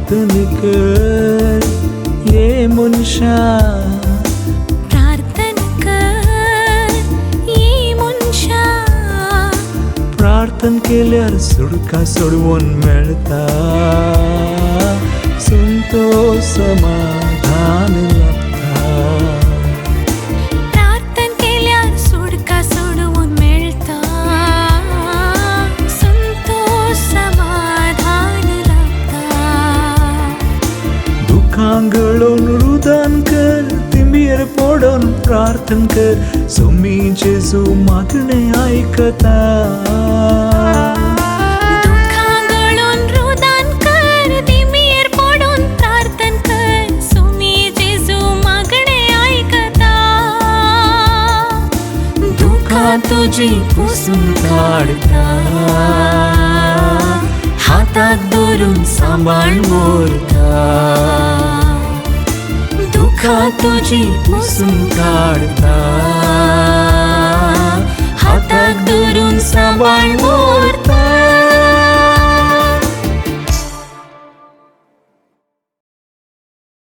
प्रार्थन कर ये मनशा प्रार्थन कर ये मनशा प्रार्थन केल्यार सुडका सोडवून मेळता संतोष समाधान लाभता प्रार्थन केल्यार सुडका सोडवून मेळता संतोष समाधान लाभता दुखांगळून रुदान कर तिंबीर पडून प्रार्थन कर सोमी जेजू मागणे ऐकता दुखांगळून रुदान कर तिंबीर पडून प्रार्थन कर सोमी जेजू मागणे ऐकता दुखां तुजी पुसून काढता हातात धरून सांभाळ मोरता दुखां तुजी पुसून काढता